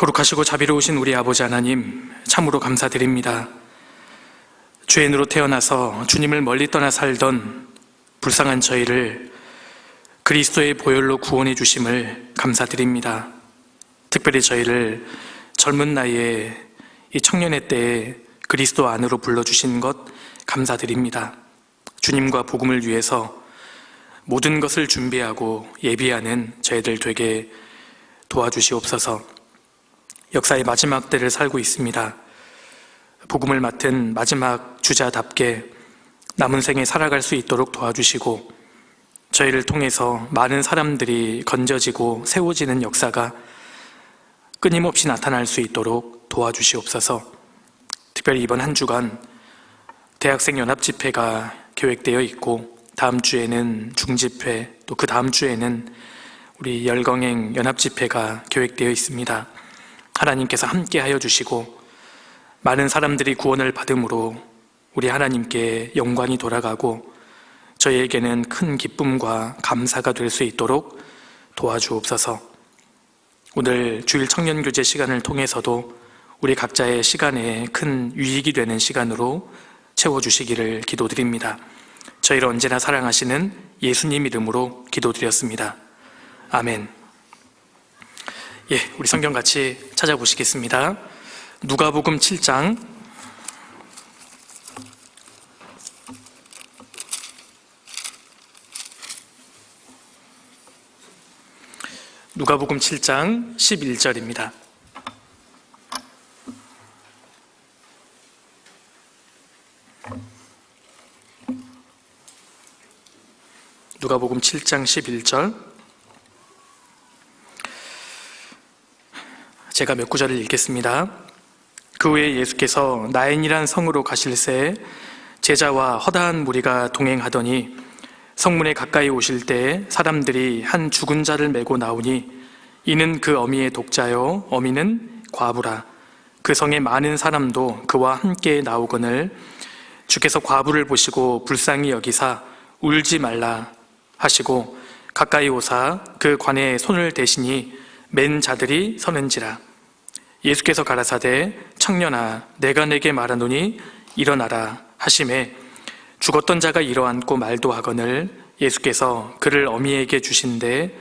거룩하시고 자비로우신 우리 아버지 하나님, 참으로 감사드립니다. 죄인으로 태어나서 주님을 멀리 떠나 살던 불쌍한 저희를 그리스도의 보혈로 구원해 주심을 감사드립니다. 특별히 저희를 젊은 나이에 이 청년의 때에 그리스도 안으로 불러주신 것 감사드립니다. 주님과 복음을 위해서 모든 것을 준비하고 예비하는 저희들 되게 도와주시옵소서. 역사의 마지막 때를 살고 있습니다. 복음을 맡은 마지막 주자답게 남은 생에 살아갈 수 있도록 도와주시고, 저희를 통해서 많은 사람들이 건져지고 세워지는 역사가 끊임없이 나타날 수 있도록 도와주시옵소서. 특별히 이번 한 주간 대학생 연합집회가 계획되어 있고, 다음 주에는 중집회, 또 그 다음 주에는 우리 열강행 연합집회가 계획되어 있습니다. 하나님께서 함께 하여 주시고 많은 사람들이 구원을 받음으로 우리 하나님께 영광이 돌아가고 저희에게는 큰 기쁨과 감사가 될 수 있도록 도와주옵소서. 오늘 주일 청년교제 시간을 통해서도 우리 각자의 시간에 큰 유익이 되는 시간으로 채워주시기를 기도드립니다. 저희를 언제나 사랑하시는 예수님 이름으로 기도드렸습니다. 아멘. 우리 성경 같이 찾아보시겠습니다. 누가복음 7장 누가복음 7장 11절입니다. 누가복음 7장 11절, 제가 몇 구절을 읽겠습니다. 그 후에 예수께서 나인이란 성으로 가실새 제자와 허다한 무리가 동행하더니 성문에 가까이 오실 때 사람들이 한 죽은 자를 메고 나오니 이는 그 어미의 독자요 어미는 과부라. 그 성에 많은 사람도 그와 함께 나오거늘 주께서 과부를 보시고 불쌍히 여기사 울지 말라 하시고 가까이 오사 그 관에 손을 대시니 맨 자들이 서는지라. 예수께서 가라사대 청년아 내가 내게 말하노니 일어나라 하시매 죽었던 자가 일어앉고 말도 하거늘 예수께서 그를 어미에게 주신대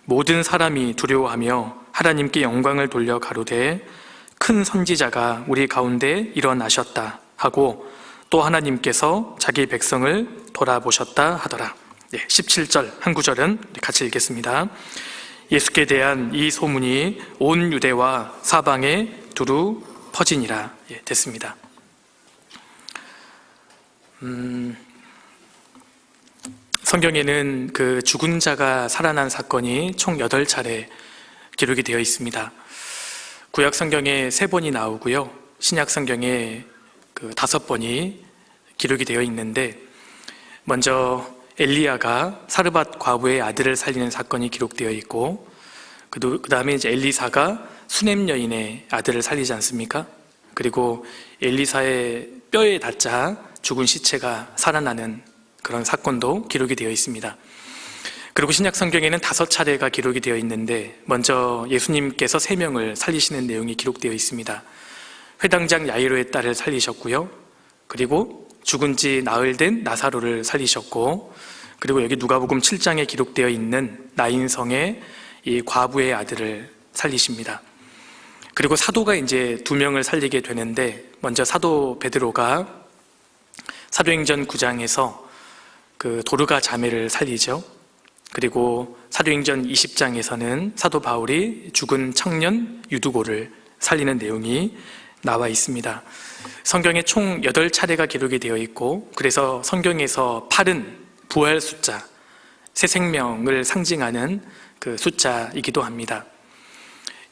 모든 사람이 두려워하며 하나님께 영광을 돌려 가로되 큰 선지자가 우리 가운데 일어나셨다 하고 또 하나님께서 자기 백성을 돌아보셨다 하더라. 17절 한 구절은 같이 읽겠습니다. 예수께 대한 이 소문이 온 유대와 사방에 두루 퍼지니라. 됐습니다. 성경에는 그 죽은 자가 살아난 사건이 총 8차례 기록이 되어 있습니다. 구약 성경에 3번이 나오고요, 신약 성경에 5번이 기록이 되어 있는데, 먼저 엘리야가 사르밧 과부의 아들을 살리는 사건이 기록되어 있고, 그 다음에 이제 엘리사가 수넴 여인의 아들을 살리지 않습니까? 그리고 엘리사의 뼈에 닿자 죽은 시체가 살아나는 그런 사건도 기록이 되어 있습니다. 그리고 신약 성경에는 5차례가 기록이 되어 있는데, 먼저 예수님께서 3명을 살리시는 내용이 기록되어 있습니다. 회당장 야이로의 딸을 살리셨고요, 그리고 죽은 지 나흘 된 나사로를 살리셨고, 그리고 여기 누가복음 7장에 기록되어 있는 나인성의 이 과부의 아들을 살리십니다. 그리고 사도가 이제 2명을 살리게 되는데, 먼저 사도 베드로가 사도행전 9장에서 그 도르가 자매를 살리죠. 그리고 사도행전 20장에서는 사도 바울이 죽은 청년 유두고를 살리는 내용이 나와 있습니다. 성경에 총 8차례가 기록이 되어 있고, 그래서 성경에서 8은 부활 숫자, 새 생명을 상징하는 그 숫자이기도 합니다.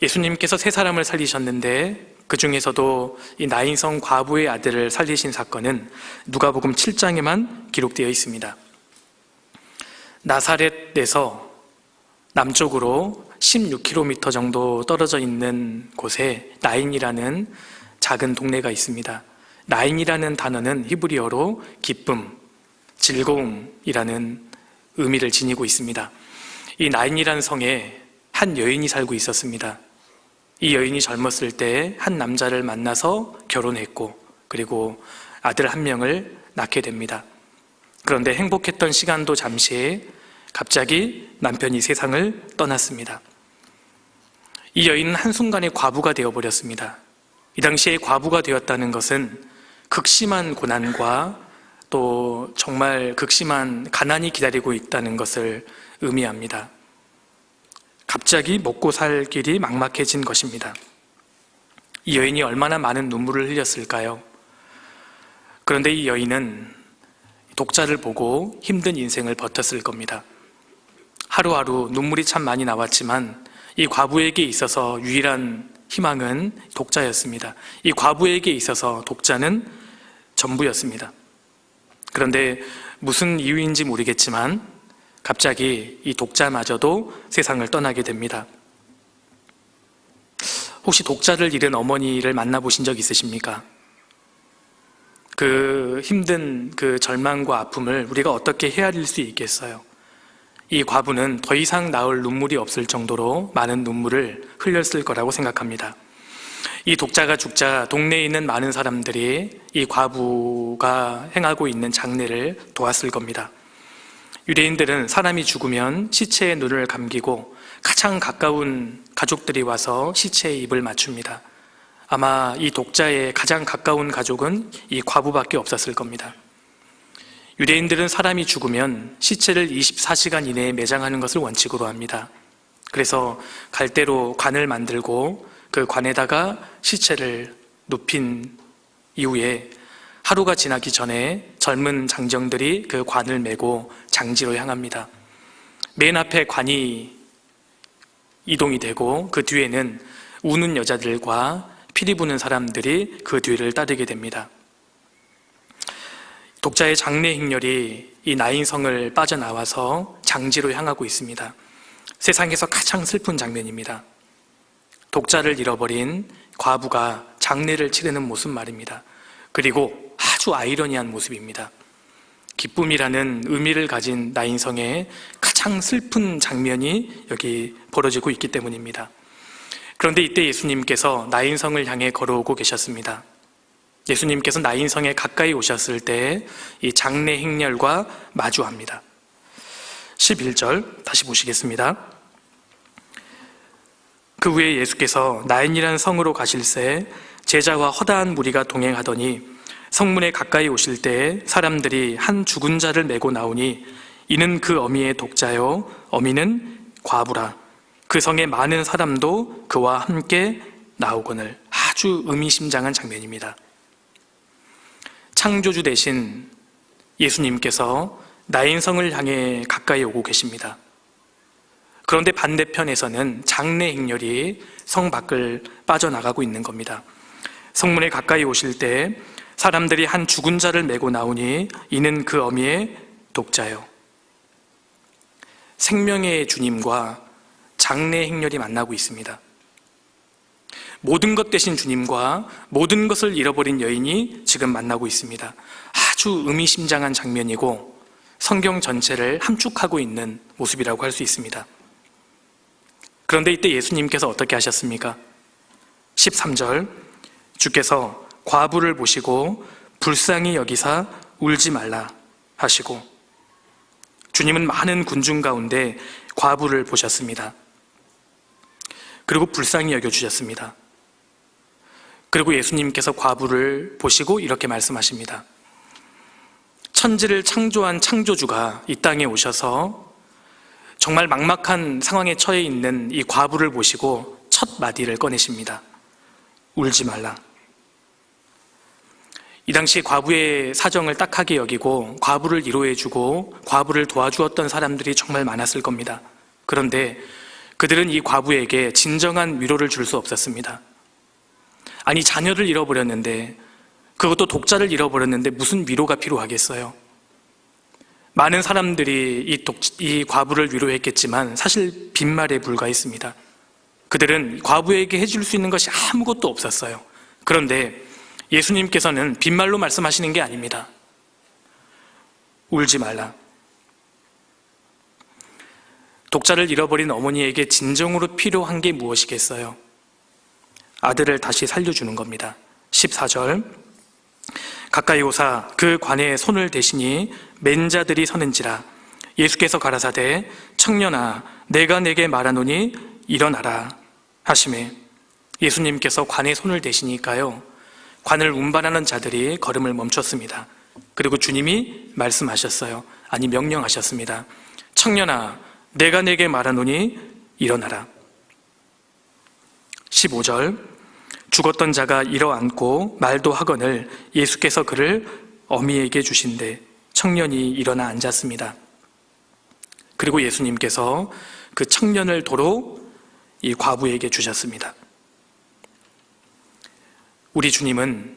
예수님께서 3사람을 살리셨는데 그 중에서도 이 나인성 과부의 아들을 살리신 사건은 누가복음 7장에만 기록되어 있습니다. 나사렛에서 남쪽으로 16km 정도 떨어져 있는 곳에 나인이라는 작은 동네가 있습니다. 나인이라는 단어는 히브리어로 기쁨, 즐거움이라는 의미를 지니고 있습니다. 이 나인이라는 성에 한 여인이 살고 있었습니다. 이 여인이 젊었을 때 한 남자를 만나서 결혼했고 그리고 아들 한 명을 낳게 됩니다. 그런데 행복했던 시간도 잠시 갑자기 남편이 세상을 떠났습니다. 이 여인은 한순간에 과부가 되어버렸습니다. 이 당시에 과부가 되었다는 것은 극심한 고난과 또 정말 극심한 가난이 기다리고 있다는 것을 의미합니다. 갑자기 먹고 살 길이 막막해진 것입니다. 이 여인이 얼마나 많은 눈물을 흘렸을까요? 그런데 이 여인은 독자를 보고 힘든 인생을 버텼을 겁니다. 하루하루 눈물이 참 많이 나왔지만 이 과부에게 있어서 유일한 희망은 독자였습니다. 이 과부에게 있어서 독자는 전부였습니다. 그런데 무슨 이유인지 모르겠지만 갑자기 이 독자마저도 세상을 떠나게 됩니다. 혹시 독자를 잃은 어머니를 만나보신 적 있으십니까? 그 힘든 그 절망과 아픔을 우리가 어떻게 헤아릴 수 있겠어요? 이 과부는 더 이상 나올 눈물이 없을 정도로 많은 눈물을 흘렸을 거라고 생각합니다. 이 독자가 죽자 동네에 있는 많은 사람들이 이 과부가 행하고 있는 장례를 도왔을 겁니다. 유대인들은 사람이 죽으면 시체에 눈을 감기고 가장 가까운 가족들이 와서 시체에 입을 맞춥니다. 아마 이 독자의 가장 가까운 가족은 이 과부밖에 없었을 겁니다. 유대인들은 사람이 죽으면 시체를 24시간 이내에 매장하는 것을 원칙으로 합니다. 그래서 갈대로 관을 만들고 그 관에다가 시체를 눕힌 이후에 하루가 지나기 전에 젊은 장정들이 그 관을 메고 장지로 향합니다. 맨 앞에 관이 이동이 되고 그 뒤에는 우는 여자들과 피리 부는 사람들이 그 뒤를 따르게 됩니다. 독자의 장례 행렬이 이 나인성을 빠져나와서 장지로 향하고 있습니다. 세상에서 가장 슬픈 장면입니다. 독자를 잃어버린 과부가 장례를 치르는 모습 말입니다. 그리고 아주 아이러니한 모습입니다. 기쁨이라는 의미를 가진 나인성의 가장 슬픈 장면이 여기 벌어지고 있기 때문입니다. 그런데 이때 예수님께서 나인성을 향해 걸어오고 계셨습니다. 예수님께서 나인성에 가까이 오셨을 때 이 장례 행렬과 마주합니다. 11절 다시 보시겠습니다. 그 후에 예수께서 나인이라는 성으로 가실새 제자와 허다한 무리가 동행하더니 성문에 가까이 오실 때 사람들이 한 죽은 자를 메고 나오니 이는 그 어미의 독자요 어미는 과부라. 그 성에 많은 사람도 그와 함께 나오거늘. 아주 의미심장한 장면입니다. 창조주 대신 예수님께서 나인성을 향해 가까이 오고 계십니다. 그런데 반대편에서는 장례 행렬이 성 밖을 빠져나가고 있는 겁니다. 성문에 가까이 오실 때 사람들이 한 죽은 자를 메고 나오니 이는 그 어미의 독자요. 생명의 주님과 장례 행렬이 만나고 있습니다. 모든 것 대신 주님과 모든 것을 잃어버린 여인이 지금 만나고 있습니다. 아주 의미심장한 장면이고 성경 전체를 함축하고 있는 모습이라고 할 수 있습니다. 그런데 이때 예수님께서 어떻게 하셨습니까? 13절 주께서 과부를 보시고 불쌍히 여기사 울지 말라 하시고 주님은 많은 군중 가운데 과부를 보셨습니다. 그리고 불쌍히 여겨주셨습니다. 그리고 예수님께서 과부를 보시고 이렇게 말씀하십니다. 천지를 창조한 창조주가 이 땅에 오셔서 정말 막막한 상황에 처해 있는 이 과부를 보시고 첫 마디를 꺼내십니다. 울지 말라. 이 당시 과부의 사정을 딱하게 여기고 과부를 위로해주고 과부를 도와주었던 사람들이 정말 많았을 겁니다. 그런데 그들은 이 과부에게 진정한 위로를 줄 수 없었습니다. 아니, 자녀를 잃어버렸는데, 그것도 독자를 잃어버렸는데 무슨 위로가 필요하겠어요? 많은 사람들이 이 과부를 위로했겠지만 사실 빈말에 불과했습니다. 그들은 과부에게 해줄 수 있는 것이 아무것도 없었어요. 그런데 예수님께서는 빈말로 말씀하시는 게 아닙니다. 울지 말라. 독자를 잃어버린 어머니에게 진정으로 필요한 게 무엇이겠어요? 아들을 다시 살려주는 겁니다. 14절, 가까이 오사 그 관에 손을 대시니 맨 자들이 서는지라. 예수께서 가라사대 청년아 내가 내게 말하노니 일어나라 하시매, 예수님께서 관에 손을 대시니까요, 관을 운반하는 자들이 걸음을 멈췄습니다. 그리고 주님이 말씀하셨어요. 아니, 명령하셨습니다. 청년아 내가 내게 말하노니 일어나라. 15절, 죽었던 자가 일어앉고 말도 하거늘 예수께서 그를 어미에게 주신대 청년이 일어나 앉았습니다. 그리고 예수님께서 그 청년을 도로 이 과부에게 주셨습니다. 우리 주님은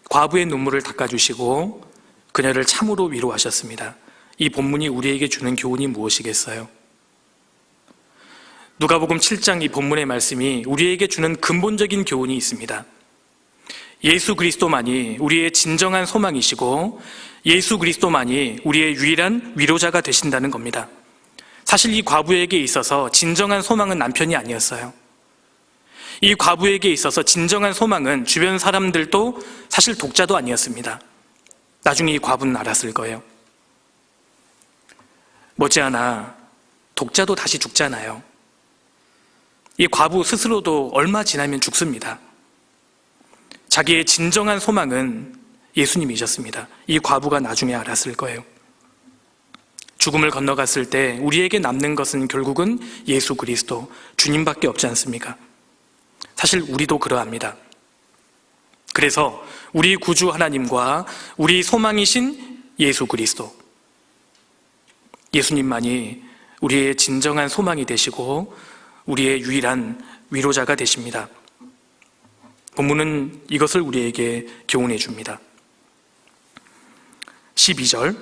과부의 눈물을 닦아주시고 그녀를 참으로 위로하셨습니다. 이 본문이 우리에게 주는 교훈이 무엇이겠어요? 누가복음 7장 이 본문의 말씀이 우리에게 주는 근본적인 교훈이 있습니다. 예수 그리스도만이 우리의 진정한 소망이시고 예수 그리스도만이 우리의 유일한 위로자가 되신다는 겁니다. 사실 이 과부에게 있어서 진정한 소망은 남편이 아니었어요. 이 과부에게 있어서 진정한 소망은 주변 사람들도 사실 독자도 아니었습니다. 나중에 이 과부는 알았을 거예요. 머지않아 독자도 다시 죽잖아요. 이 과부 스스로도 얼마 지나면 죽습니다. 자기의 진정한 소망은 예수님이셨습니다. 이 과부가 나중에 알았을 거예요. 죽음을 건너갔을 때 우리에게 남는 것은 결국은 예수 그리스도, 주님밖에 없지 않습니까? 사실 우리도 그러합니다. 그래서 우리 구주 하나님과 우리 소망이신 예수 그리스도, 예수님만이 우리의 진정한 소망이 되시고 우리의 유일한 위로자가 되십니다. 본문은 이것을 우리에게 교훈해 줍니다. 12절,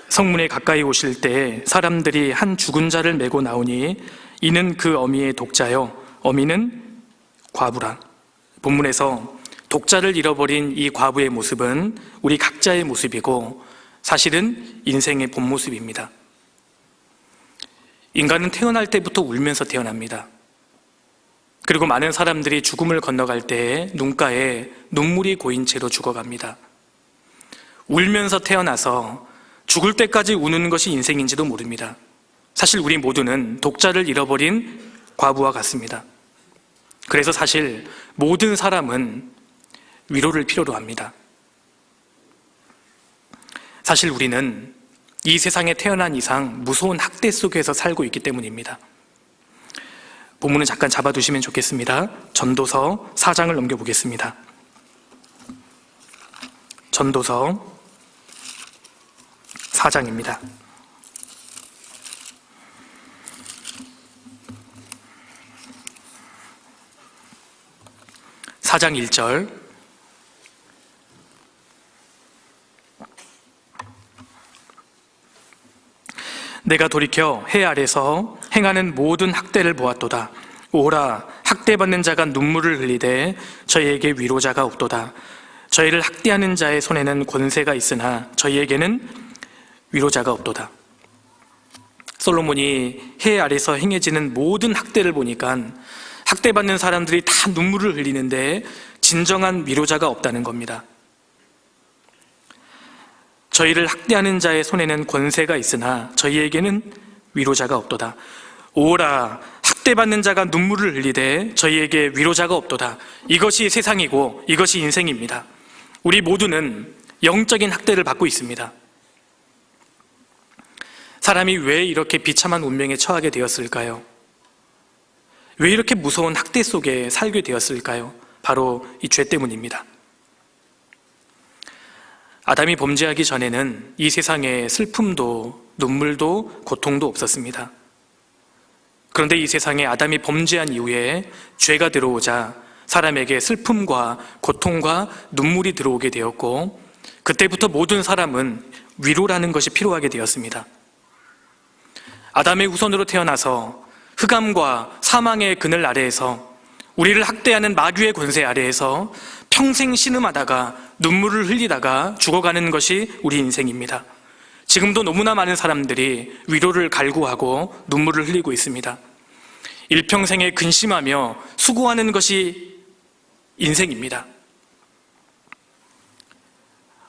성문에 가까이 오실 때 사람들이 한 죽은 자를 메고 나오니 이는 그 어미의 독자요 어미는 과부라. 본문에서 독자를 잃어버린 이 과부의 모습은 우리 각자의 모습이고 사실은 인생의 본 모습입니다. 인간은 태어날 때부터 울면서 태어납니다. 그리고 많은 사람들이 죽음을 건너갈 때 눈가에 눈물이 고인 채로 죽어갑니다. 울면서 태어나서 죽을 때까지 우는 것이 인생인지도 모릅니다. 사실 우리 모두는 독자를 잃어버린 과부와 같습니다. 그래서 사실 모든 사람은 위로를 필요로 합니다. 사실 우리는 이 세상에 태어난 이상 무서운 학대 속에서 살고 있기 때문입니다. 본문은 잠깐 잡아두시면 좋겠습니다. 전도서 4장을 넘겨보겠습니다. 전도서 4장입니다. 4장 1절, 내가 돌이켜 해 아래서 행하는 모든 학대를 보았도다. 오라, 학대받는 자가 눈물을 흘리되 저희에게 위로자가 없도다. 저희를 학대하는 자의 손에는 권세가 있으나 저희에게는 위로자가 없도다. 솔로몬이 해 아래서 행해지는 모든 학대를 보니까 학대받는 사람들이 다 눈물을 흘리는데 진정한 위로자가 없다는 겁니다. 저희를 학대하는 자의 손에는 권세가 있으나 저희에게는 위로자가 없도다. 오라, 학대받는 자가 눈물을 흘리되 저희에게 위로자가 없도다. 이것이 세상이고 이것이 인생입니다. 우리 모두는 영적인 학대를 받고 있습니다. 사람이 왜 이렇게 비참한 운명에 처하게 되었을까요? 왜 이렇게 무서운 학대 속에 살게 되었을까요? 바로 이 죄 때문입니다. 아담이 범죄하기 전에는 이 세상에 슬픔도 눈물도 고통도 없었습니다. 그런데 이 세상에 아담이 범죄한 이후에 죄가 들어오자 사람에게 슬픔과 고통과 눈물이 들어오게 되었고 그때부터 모든 사람은 위로라는 것이 필요하게 되었습니다. 아담의 후손으로 태어나서 흑암과 사망의 그늘 아래에서 우리를 학대하는 마귀의 권세 아래에서 평생 신음하다가 눈물을 흘리다가 죽어가는 것이 우리 인생입니다. 지금도 너무나 많은 사람들이 위로를 갈구하고 눈물을 흘리고 있습니다. 일평생에 근심하며 수고하는 것이 인생입니다.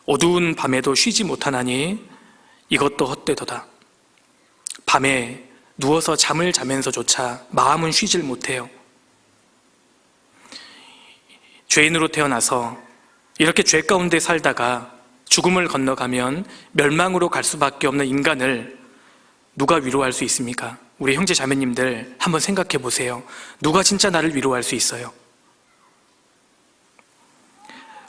어두운 밤에도 쉬지 못하나니 이것도 헛되도다. 밤에 누워서 잠을 자면서조차 마음은 쉬질 못해요. 죄인으로 태어나서 이렇게 죄 가운데 살다가 죽음을 건너가면 멸망으로 갈 수밖에 없는 인간을 누가 위로할 수 있습니까? 우리 형제 자매님들 한번 생각해 보세요. 누가 진짜 나를 위로할 수 있어요?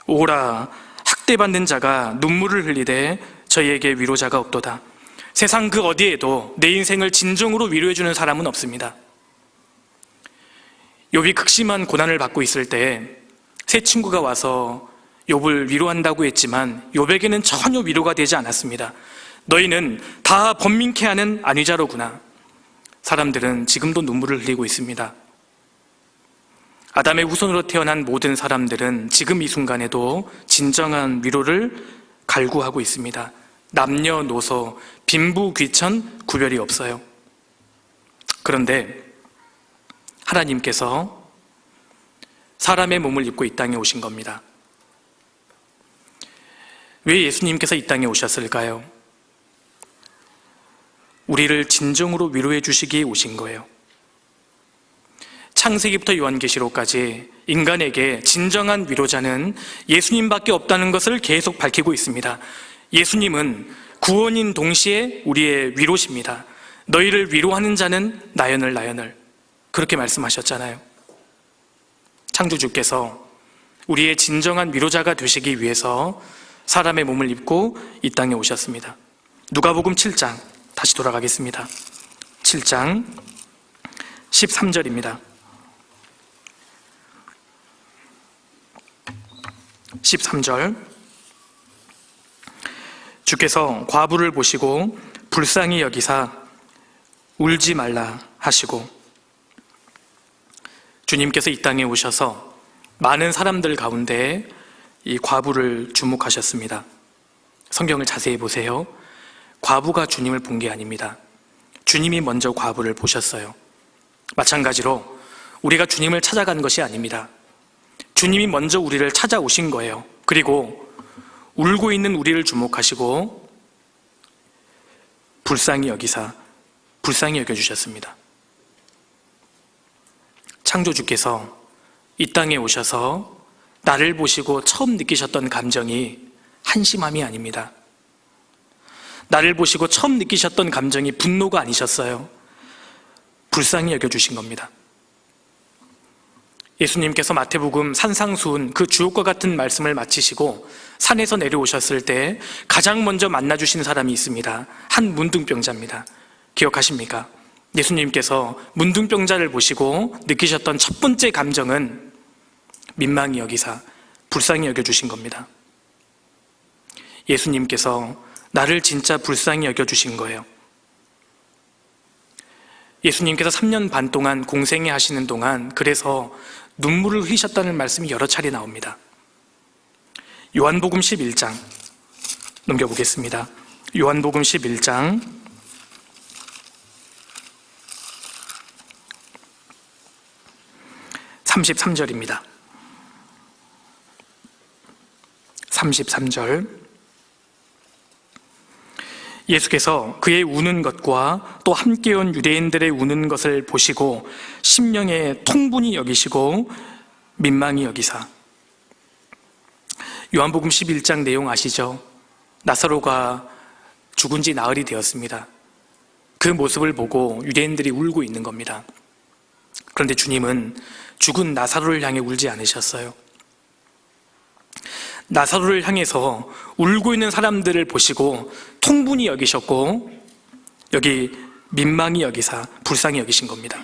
오라, 학대받는 자가 눈물을 흘리되 저희에게 위로자가 없도다. 세상 그 어디에도 내 인생을 진정으로 위로해주는 사람은 없습니다. 욥이 극심한 고난을 받고 있을 때 세 친구가 와서 욥을 위로한다고 했지만 욥에게는 전혀 위로가 되지 않았습니다. 너희는 다 번민케 하는 안위자로구나. 사람들은 지금도 눈물을 흘리고 있습니다. 아담의 후손으로 태어난 모든 사람들은 지금 이 순간에도 진정한 위로를 갈구하고 있습니다. 남녀노소, 빈부, 귀천 구별이 없어요. 그런데 하나님께서 사람의 몸을 입고 이 땅에 오신 겁니다. 왜 예수님께서 이 땅에 오셨을까요? 우리를 진정으로 위로해 주시기에 오신 거예요. 창세기부터 요한계시록까지 인간에게 진정한 위로자는 예수님밖에 없다는 것을 계속 밝히고 있습니다. 예수님은 구원인 동시에 우리의 위로십니다. 너희를 위로하는 자는 나연을 나연을, 그렇게 말씀하셨잖아요. 창조주께서 우리의 진정한 위로자가 되시기 위해서 사람의 몸을 입고 이 땅에 오셨습니다. 누가복음 7장, 다시 돌아가겠습니다. 7장 13절입니다. 13절, 주께서 과부를 보시고 불쌍히 여기사 울지 말라 하시고, 주님께서 이 땅에 오셔서 많은 사람들 가운데 이 과부를 주목하셨습니다. 성경을 자세히 보세요. 과부가 주님을 본 게 아닙니다. 주님이 먼저 과부를 보셨어요. 마찬가지로 우리가 주님을 찾아간 것이 아닙니다. 주님이 먼저 우리를 찾아오신 거예요. 그리고 울고 있는 우리를 주목하시고 불쌍히 여기사 불쌍히 여겨주셨습니다. 창조주께서 이 땅에 오셔서 나를 보시고 처음 느끼셨던 감정이 한심함이 아닙니다. 나를 보시고 처음 느끼셨던 감정이 분노가 아니셨어요. 불쌍히 여겨주신 겁니다. 예수님께서 마태복음 산상수훈 그 주옥과 같은 말씀을 마치시고 산에서 내려오셨을 때 가장 먼저 만나주신 사람이 있습니다. 한 문둥병자입니다. 기억하십니까? 예수님께서 문둥병자를 보시고 느끼셨던 첫 번째 감정은 민망히 여기사 불쌍히 여겨주신 겁니다. 예수님께서 나를 진짜 불쌍히 여겨주신 거예요. 예수님께서 3년 반 동안 공생애 하시는 동안 그래서 눈물을 흘리셨다는 말씀이 여러 차례 나옵니다. 요한복음 11장 넘겨보겠습니다. 요한복음 11장 33절입니다. 33절, 예수께서 그의 우는 것과 또 함께 온 유대인들의 우는 것을 보시고 심령에 통분히 여기시고 민망히 여기사. 요한복음 11장 내용 아시죠? 나사로가 죽은 지 나흘이 되었습니다. 그 모습을 보고 유대인들이 울고 있는 겁니다. 그런데 주님은 죽은 나사로를 향해 울지 않으셨어요. 나사로를 향해서 울고 있는 사람들을 보시고 통분히 여기셨고 여기 민망히 여기사 불쌍히 여기신 겁니다.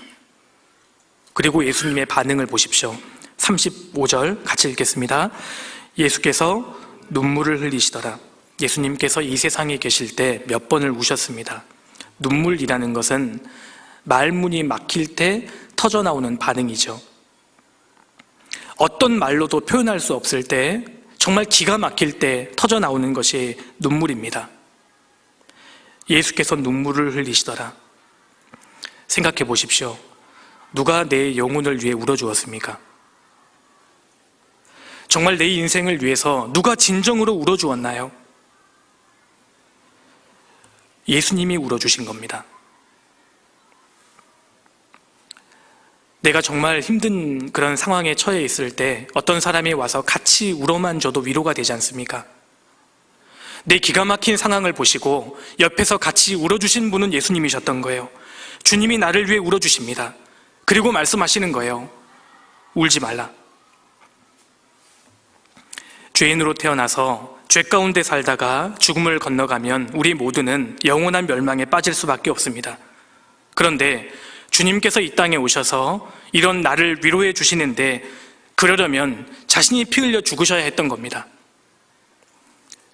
그리고 예수님의 반응을 보십시오. 35절 같이 읽겠습니다. 예수께서 눈물을 흘리시더라. 예수님께서 이 세상에 계실 때 몇 번을 우셨습니다. 눈물이라는 것은 말문이 막힐 때 터져나오는 반응이죠. 어떤 말로도 표현할 수 없을 때, 정말 기가 막힐 때 터져나오는 것이 눈물입니다. 예수께서 눈물을 흘리시더라. 생각해 보십시오. 누가 내 영혼을 위해 울어주었습니까? 정말 내 인생을 위해서 누가 진정으로 울어주었나요? 예수님이 울어주신 겁니다. 내가 정말 힘든 그런 상황에 처해 있을 때 어떤 사람이 와서 같이 울어만 줘도 위로가 되지 않습니까? 내 기가 막힌 상황을 보시고 옆에서 같이 울어주신 분은 예수님이셨던 거예요. 주님이 나를 위해 울어주십니다. 그리고 말씀하시는 거예요. 울지 말라. 죄인으로 태어나서 죄 가운데 살다가 죽음을 건너가면 우리 모두는 영원한 멸망에 빠질 수밖에 없습니다. 그런데 주님께서 이 땅에 오셔서 이런 나를 위로해 주시는데 그러려면 자신이 피 흘려 죽으셔야 했던 겁니다.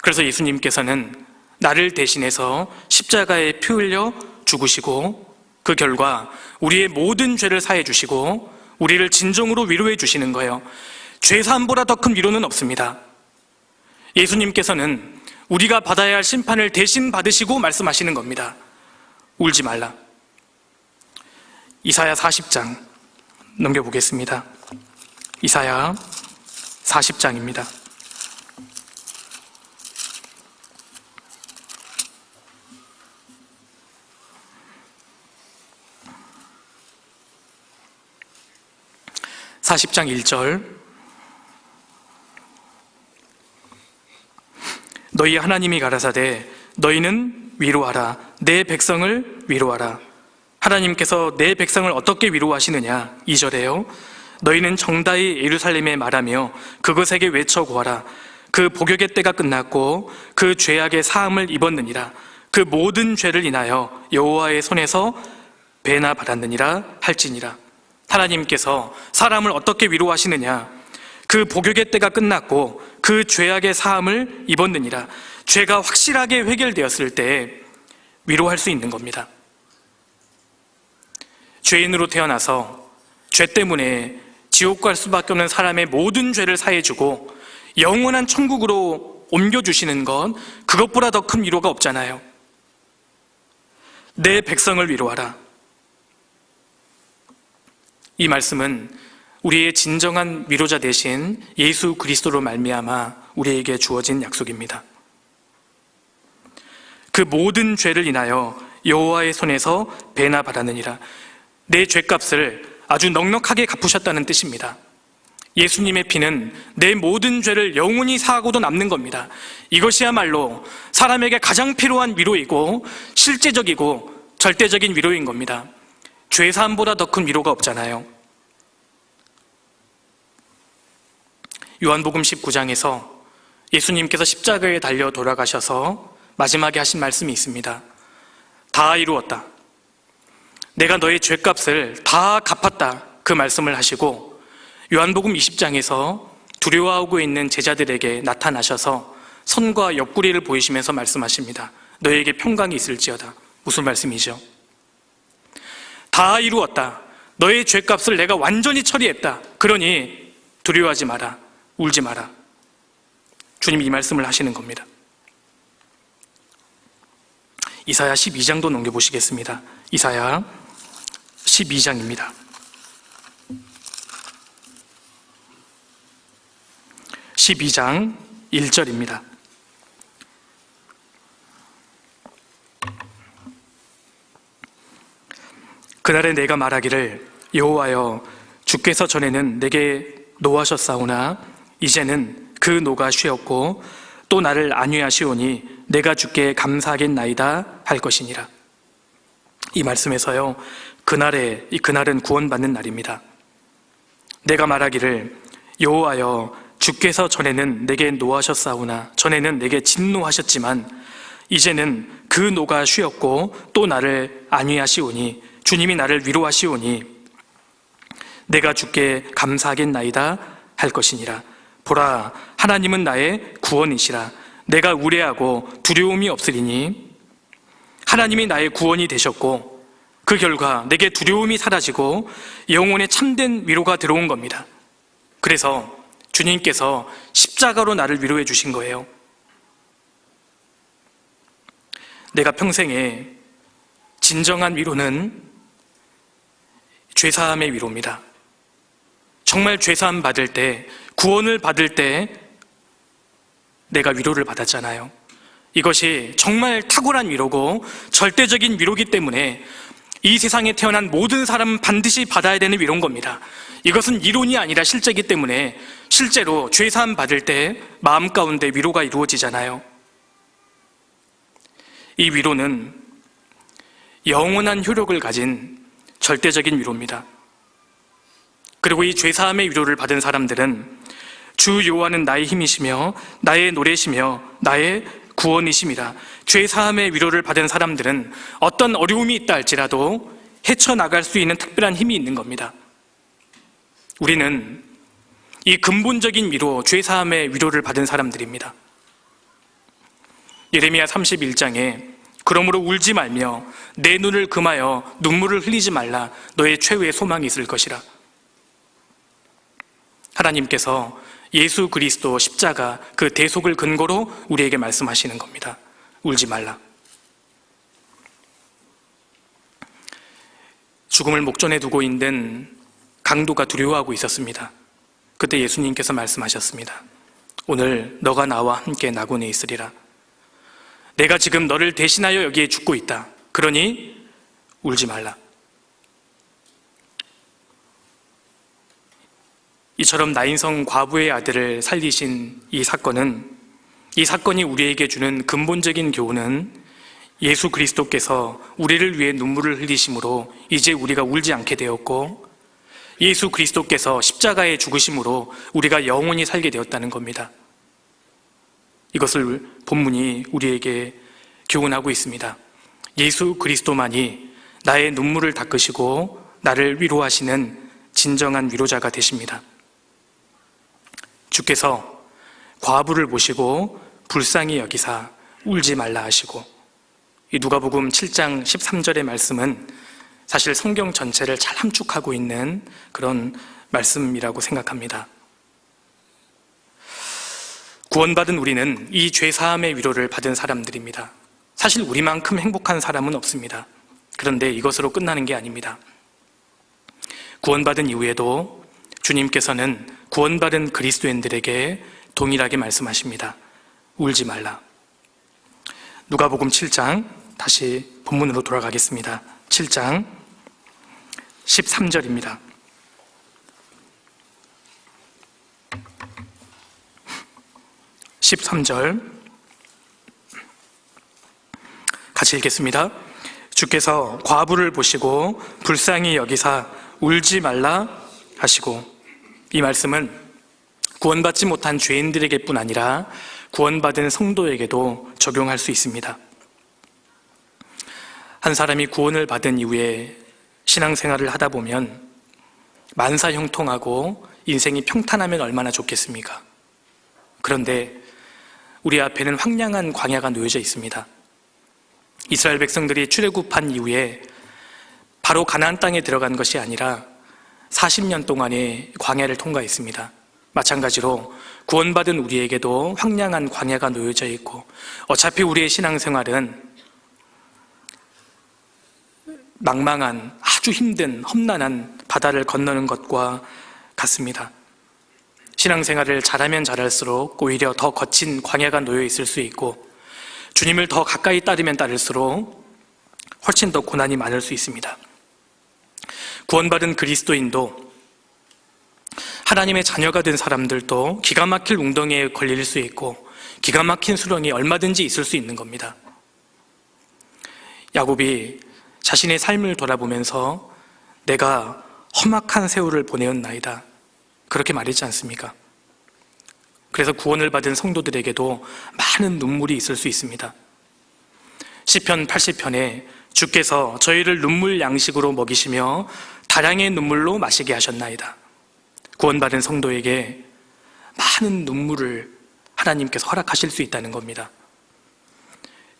그래서 예수님께서는 나를 대신해서 십자가에 피 흘려 죽으시고 그 결과 우리의 모든 죄를 사해 주시고 우리를 진정으로 위로해 주시는 거예요. 죄 사함보다 더 큰 위로는 없습니다. 예수님께서는 우리가 받아야 할 심판을 대신 받으시고 말씀하시는 겁니다. 울지 말라. 이사야 40장 넘겨보겠습니다. 이사야 40장입니다. (40장) 1절 너희 하나님이 가라사대 너희는 위로하라 내 백성을 위로하라. 하나님께서 내 백성을 어떻게 위로하시느냐? 2절에요. 너희는 정다이 예루살렘에 말하며 그것에게 외쳐 고하라. 그 복역의 때가 끝났고 그 죄악의 사함을 입었느니라. 그 모든 죄를 인하여 여호와의 손에서 배나 받았느니라 할지니라. 하나님께서 사람을 어떻게 위로하시느냐? 그 복역의 때가 끝났고 그 죄악의 사함을 입었느니라. 죄가 확실하게 해결되었을 때 위로할 수 있는 겁니다. 죄인으로 태어나서 죄 때문에 지옥 갈 수밖에 없는 사람의 모든 죄를 사해주고 영원한 천국으로 옮겨주시는 건 그것보다 더 큰 위로가 없잖아요. 내 백성을 위로하라. 이 말씀은 우리의 진정한 위로자 되신 예수 그리스도로 말미암아 우리에게 주어진 약속입니다. 그 모든 죄를 인하여 여호와의 손에서 배나 받았느니라. 내 죄값을 아주 넉넉하게 갚으셨다는 뜻입니다. 예수님의 피는 내 모든 죄를 영원히 사하고도 남는 겁니다. 이것이야말로 사람에게 가장 필요한 위로이고 실제적이고 절대적인 위로인 겁니다. 죄사함보다 더 큰 위로가 없잖아요. 요한복음 19장에서 예수님께서 십자가에 달려 돌아가셔서 마지막에 하신 말씀이 있습니다. 다 이루었다. 내가 너의 죄값을 다 갚았다. 그 말씀을 하시고 요한복음 20장에서 두려워하고 있는 제자들에게 나타나셔서 선과 옆구리를 보이시면서 말씀하십니다. 너에게 평강이 있을지어다. 무슨 말씀이죠? 다 이루었다. 너의 죄값을 내가 완전히 처리했다. 그러니 두려워하지 마라. 울지 마라. 주님이 이 말씀을 하시는 겁니다. 이사야 12장도 넘겨보시겠습니다. 이사야 12장입니다. 12장 1절입니다. 그날에 내가 말하기를 여호와여 주께서 전에는 내게 노하셨사오나 이제는 그 노가 쉬었고 또 나를 안위하시오니 내가 주께 감사하겠나이다 할 것이니라. 이 말씀에서요, 이 그날은 구원받는 날입니다. 내가 말하기를 여호와여 주께서 전에는 내게 노하셨사오나 전에는 내게 진노하셨지만 이제는 그 노가 쉬었고 또 나를 안위하시오니 주님이 나를 위로하시오니 내가 주께 감사하겠나이다 할 것이니라. 보라 하나님은 나의 구원이시라. 내가 우려하고 두려움이 없으리니 하나님이 나의 구원이 되셨고 그 결과 내게 두려움이 사라지고 영혼에 참된 위로가 들어온 겁니다. 그래서 주님께서 십자가로 나를 위로해 주신 거예요. 내가 평생에 진정한 위로는 죄사함의 위로입니다. 정말 죄사함 받을 때, 구원을 받을 때 내가 위로를 받았잖아요. 이것이 정말 탁월한 위로고 절대적인 위로기 때문에 이 세상에 태어난 모든 사람은 반드시 받아야 되는 위로인 겁니다. 이것은 이론이 아니라 실제이기 때문에 실제로 죄사함 받을 때 마음 가운데 위로가 이루어지잖아요. 이 위로는 영원한 효력을 가진 절대적인 위로입니다. 그리고 이 죄사함의 위로를 받은 사람들은 주 여호와는 나의 힘이시며 나의 노래시며 나의 구원이심이라. 죄사함의 위로를 받은 사람들은 어떤 어려움이 있다 할지라도 헤쳐나갈 수 있는 특별한 힘이 있는 겁니다. 우리는 이 근본적인 위로, 죄사함의 위로를 받은 사람들입니다. 예레미야 31장에 그러므로 울지 말며 내 눈을 금하여 눈물을 흘리지 말라. 너의 최후의 소망이 있을 것이라. 하나님께서 예수 그리스도 십자가 그 대속을 근거로 우리에게 말씀하시는 겁니다. 울지 말라. 죽음을 목전에 두고 있는 강도가 두려워하고 있었습니다. 그때 예수님께서 말씀하셨습니다. 오늘 너가 나와 함께 낙원에 있으리라. 내가 지금 너를 대신하여 여기에 죽고 있다. 그러니 울지 말라. 이처럼 나인성 과부의 아들을 살리신 이 사건이 우리에게 주는 근본적인 교훈은 예수 그리스도께서 우리를 위해 눈물을 흘리심으로 이제 우리가 울지 않게 되었고, 예수 그리스도께서 십자가에 죽으심으로 우리가 영원히 살게 되었다는 겁니다. 이것을 본문이 우리에게 교훈하고 있습니다. 예수 그리스도만이 나의 눈물을 닦으시고 나를 위로하시는 진정한 위로자가 되십니다. 주께서 과부를 보시고 불쌍히 여기사 울지 말라 하시고, 이 누가복음 7장 13절의 말씀은 사실 성경 전체를 잘 함축하고 있는 그런 말씀이라고 생각합니다. 구원받은 우리는 이 죄사함의 위로를 받은 사람들입니다. 사실 우리만큼 행복한 사람은 없습니다. 그런데 이것으로 끝나는 게 아닙니다. 구원받은 이후에도 주님께서는 구원받은 그리스도인들에게 동일하게 말씀하십니다. 울지 말라. 누가복음 7장, 다시 본문으로 돌아가겠습니다. 7장 13절입니다. 13절 같이 읽겠습니다. 주께서 과부를 보시고 불쌍히 여기사 울지 말라 하시고, 이 말씀은 구원받지 못한 죄인들에게 뿐 아니라 구원받은 성도에게도 적용할 수 있습니다. 한 사람이 구원을 받은 이후에 신앙생활을 하다 보면 만사형통하고 인생이 평탄하면 얼마나 좋겠습니까? 그런데 우리 앞에는 황량한 광야가 놓여져 있습니다. 이스라엘 백성들이 출애굽한 이후에 바로 가나안 땅에 들어간 것이 아니라 40년 동안의 광야를 통과했습니다. 마찬가지로 구원받은 우리에게도 황량한 광야가 놓여져 있고, 어차피 우리의 신앙생활은 망망한 아주 힘든 험난한 바다를 건너는 것과 같습니다. 신앙생활을 잘하면 잘할수록 오히려 더 거친 광야가 놓여 있을 수 있고, 주님을 더 가까이 따르면 따를수록 훨씬 더 고난이 많을 수 있습니다. 구원받은 그리스도인도, 하나님의 자녀가 된 사람들도 기가 막힐 웅덩이에 걸릴 수 있고 기가 막힌 수렁이 얼마든지 있을 수 있는 겁니다. 야곱이 자신의 삶을 돌아보면서 내가 험악한 세월을 보내었나이다, 그렇게 말했지 않습니까? 그래서 구원을 받은 성도들에게도 많은 눈물이 있을 수 있습니다. 시편 80편에 주께서 저희를 눈물 양식으로 먹이시며 다량의 눈물로 마시게 하셨나이다. 구원받은 성도에게 많은 눈물을 하나님께서 허락하실 수 있다는 겁니다.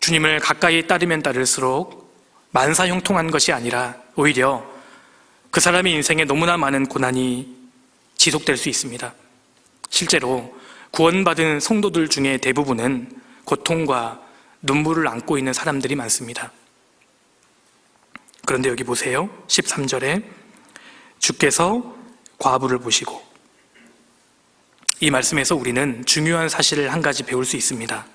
주님을 가까이 따르면 따를수록 만사형통한 것이 아니라 오히려 그 사람의 인생에 너무나 많은 고난이 지속될 수 있습니다. 실제로 구원받은 성도들 중에 대부분은 고통과 눈물을 안고 있는 사람들이 많습니다. 그런데 여기 보세요. 13절에 주께서 과부를 보시고. 이 말씀에서 우리는 중요한 사실을 한 가지 배울 수 있습니다.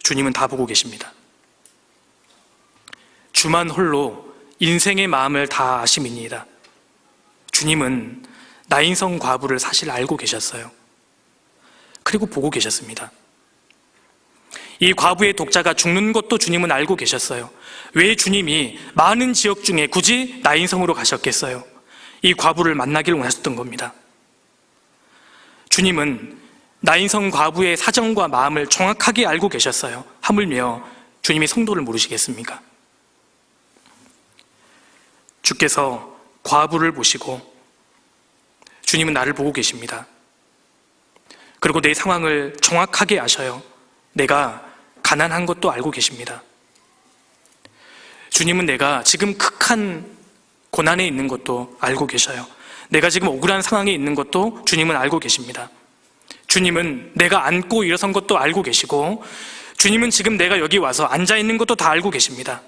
주님은 다 보고 계십니다. 주만 홀로 인생의 마음을 다 아심이니이다. 주님은 나인성 과부를 사실 알고 계셨어요. 그리고 보고 계셨습니다. 이 과부의 독자가 죽는 것도 주님은 알고 계셨어요. 왜 주님이 많은 지역 중에 굳이 나인성으로 가셨겠어요? 이 과부를 만나길 원하셨던 겁니다. 주님은 나인성 과부의 사정과 마음을 정확하게 알고 계셨어요. 하물며 주님이 성도를 모르시겠습니까? 주께서 과부를 보시고 주님은 나를 보고 계십니다. 그리고 내 상황을 정확하게 아셔요. 내가 가난한 것도 알고 계십니다. 주님은 내가 지금 극한 고난에 있는 것도 알고 계셔요. 내가 지금 억울한 상황에 있는 것도 주님은 알고 계십니다. 주님은 내가 앉고 일어선 것도 알고 계시고, 주님은 지금 내가 여기 와서 앉아 있는 것도 다 알고 계십니다.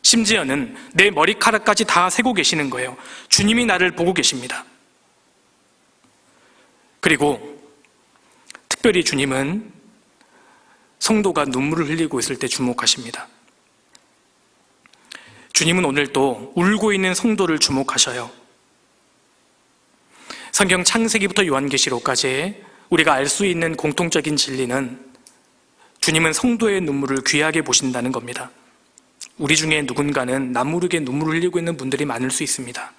심지어는 내 머리카락까지 다 세고 계시는 거예요. 주님이 나를 보고 계십니다. 그리고 특별히 주님은 성도가 눈물을 흘리고 있을 때 주목하십니다. 주님은 오늘 또 울고 있는 성도를 주목하셔요. 성경 창세기부터 요한계시록까지 우리가 알 수 있는 공통적인 진리는 주님은 성도의 눈물을 귀하게 보신다는 겁니다. 우리 중에 누군가는 남모르게 눈물을 흘리고 있는 분들이 많을 수 있습니다.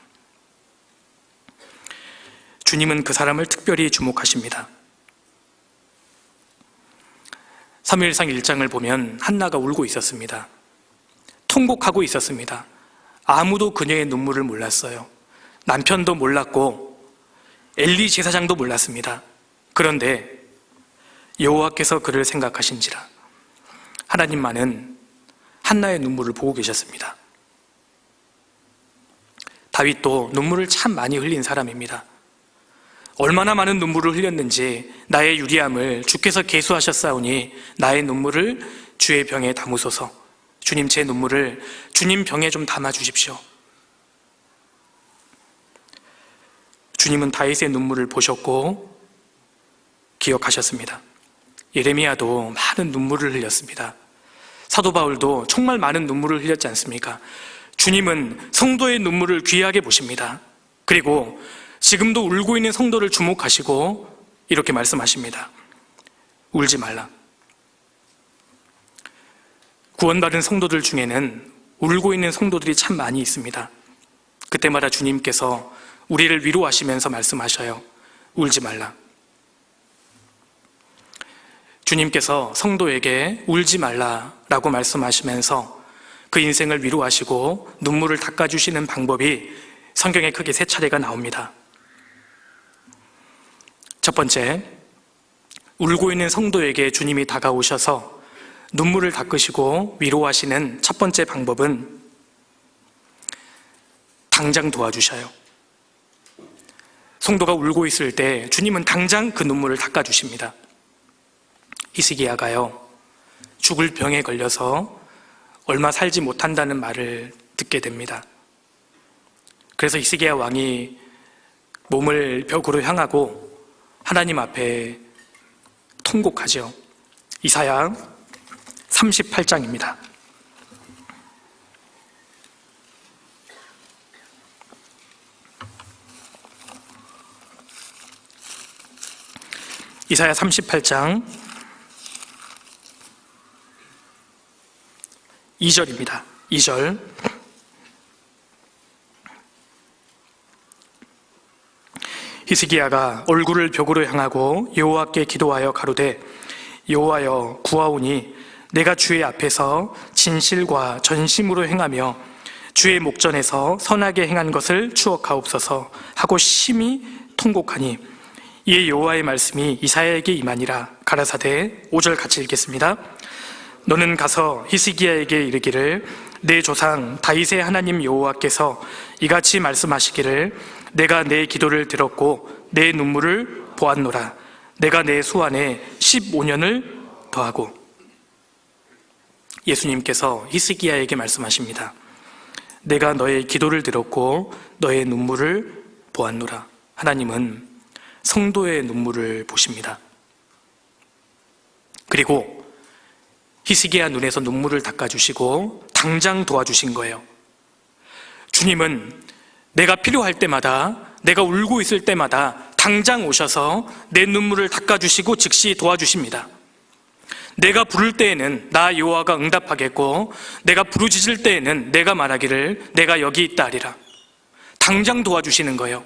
주님은 그 사람을 특별히 주목하십니다. 사무엘상 1장을 보면 한나가 울고 있었습니다. 통곡하고 있었습니다. 아무도 그녀의 눈물을 몰랐어요. 남편도 몰랐고 엘리 제사장도 몰랐습니다. 그런데 여호와께서 그를 생각하신지라 하나님만은 한나의 눈물을 보고 계셨습니다. 다윗도 눈물을 참 많이 흘린 사람입니다. 얼마나 많은 눈물을 흘렸는지 나의 유리함을 주께서 계수하셨사오니 나의 눈물을 주의 병에 담으소서. 주님, 제 눈물을 주님 병에 좀 담아주십시오. 주님은 다윗의 눈물을 보셨고 기억하셨습니다. 예레미야도 많은 눈물을 흘렸습니다. 사도 바울도 정말 많은 눈물을 흘렸지 않습니까? 주님은 성도의 눈물을 귀하게 보십니다. 그리고 지금도 울고 있는 성도를 주목하시고 이렇게 말씀하십니다. 울지 말라. 구원받은 성도들 중에는 울고 있는 성도들이 참 많이 있습니다. 그때마다 주님께서 우리를 위로하시면서 말씀하셔요. 울지 말라. 주님께서 성도에게 울지 말라라고 말씀하시면서 그 인생을 위로하시고 눈물을 닦아주시는 방법이 성경에 크게 3차례가 나옵니다. 첫 번째, 울고 있는 성도에게 주님이 다가오셔서 눈물을 닦으시고 위로하시는 첫 번째 방법은 당장 도와주셔요. 성도가 울고 있을 때 주님은 당장 그 눈물을 닦아주십니다. 히스기야가요, 죽을 병에 걸려서 얼마 살지 못한다는 말을 듣게 됩니다. 그래서 히스기야 왕이 몸을 벽으로 향하고 하나님 앞에 통곡하죠. 이사야 38장입니다. 이사야 38장 2절입니다. 2절. 히스기야가 얼굴을 벽으로 향하고 여호와께 기도하여 가로되 여호와여 구하오니 내가 주의 앞에서 진실과 전심으로 행하며 주의 목전에서 선하게 행한 것을 추억하옵소서 하고 심히 통곡하니 이에 여호와의 말씀이 이사야에게 임하니라. 가라사대 5절 같이 읽겠습니다. 너는 가서 히스기야에게 이르기를 내 조상 다윗의 하나님 여호와께서 이같이 말씀하시기를 내가 내 기도를 들었고 내 눈물을 보았노라. 내가 내 수완에 15년을 더하고. 예수님께서 히스기야에게 말씀하십니다. 내가 너의 기도를 들었고 너의 눈물을 보았노라. 하나님은 성도의 눈물을 보십니다. 그리고 히스기야 눈에서 눈물을 닦아주시고 당장 도와주신 거예요. 주님은 내가 필요할 때마다, 내가 울고 있을 때마다 당장 오셔서 내 눈물을 닦아주시고 즉시 도와주십니다. 내가 부를 때에는 나 여호와가 응답하겠고, 내가 부르짖을 때에는 내가 말하기를 내가 여기 있다 하리라. 당장 도와주시는 거예요.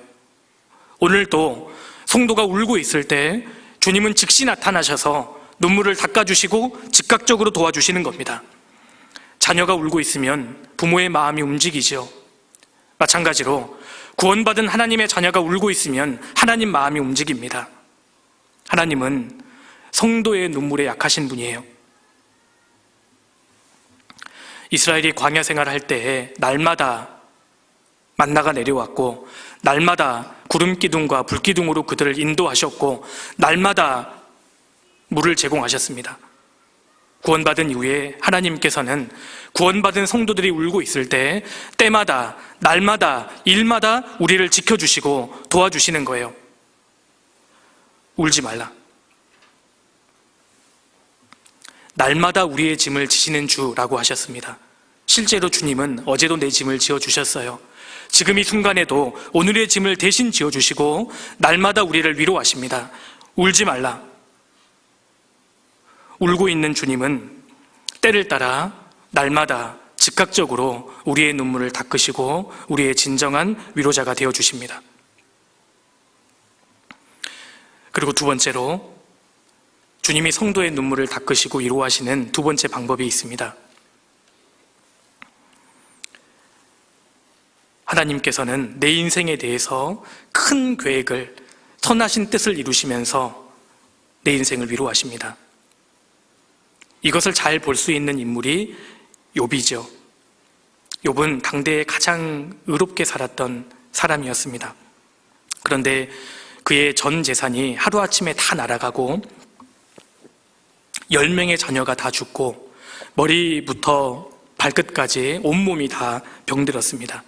오늘도 성도가 울고 있을 때 주님은 즉시 나타나셔서 눈물을 닦아주시고 즉각적으로 도와주시는 겁니다. 자녀가 울고 있으면 부모의 마음이 움직이죠. 마찬가지로 구원받은 하나님의 자녀가 울고 있으면 하나님 마음이 움직입니다. 하나님은 성도의 눈물에 약하신 분이에요. 이스라엘이 광야 생활할 때에 날마다 만나가 내려왔고, 날마다 구름 기둥과 불 기둥으로 그들을 인도하셨고, 날마다 물을 제공하셨습니다. 구원받은 이후에 하나님께서는 구원받은 성도들이 울고 있을 때 때마다, 날마다, 일마다 우리를 지켜주시고 도와주시는 거예요. 울지 말라. 날마다 우리의 짐을 지시는 주라고 하셨습니다. 실제로 주님은 어제도 내 짐을 지어주셨어요. 지금 이 순간에도 오늘의 짐을 대신 지어주시고 날마다 우리를 위로하십니다. 울지 말라. 울고 있는 주님은 때를 따라 날마다 즉각적으로 우리의 눈물을 닦으시고 우리의 진정한 위로자가 되어주십니다. 그리고 두 번째로 주님이 성도의 눈물을 닦으시고 위로하시는 두 번째 방법이 있습니다. 하나님께서는 내 인생에 대해서 큰 계획을, 선하신 뜻을 이루시면서 내 인생을 위로하십니다. 이것을 잘 볼 수 있는 인물이 욥이죠. 욥은 당대에 가장 의롭게 살았던 사람이었습니다. 그런데 그의 전 재산이 하루아침에 다 날아가고 10명의 자녀가 다 죽고 머리부터 발끝까지 온몸이 다 병들었습니다.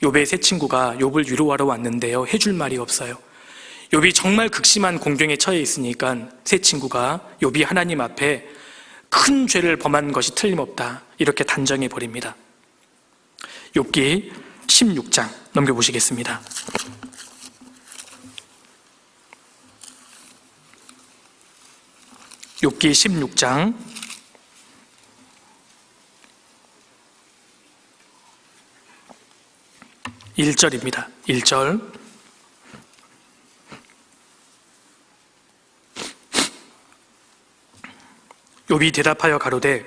욥의 세 친구가 욥을 위로하러 왔는데요, 해줄 말이 없어요. 욥이 정말 극심한 공경에 처해 있으니까 세 친구가 욥이 하나님 앞에 큰 죄를 범한 것이 틀림없다, 이렇게 단정해 버립니다. 욥기 16장 넘겨보시겠습니다. 욥기 16장 1절입니다. 1절. 욥이 대답하여 가로되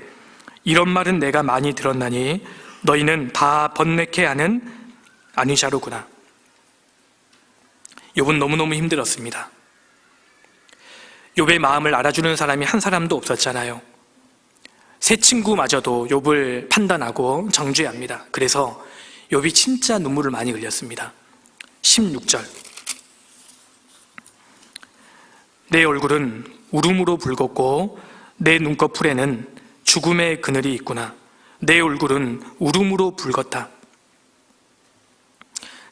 이런 말은 내가 많이 들었나니 너희는 다 번뇌케 하는 아니자로구나. 욥은 너무너무 힘들었습니다. 욥의 마음을 알아주는 사람이 한 사람도 없었잖아요. 세 친구마저도 욥을 판단하고 정죄합니다. 그래서 욥이 진짜 눈물을 많이 흘렸습니다. 16절. 내 얼굴은 울음으로 붉었고 내 눈꺼풀에는 죽음의 그늘이 있구나. 내 얼굴은 울음으로 붉었다.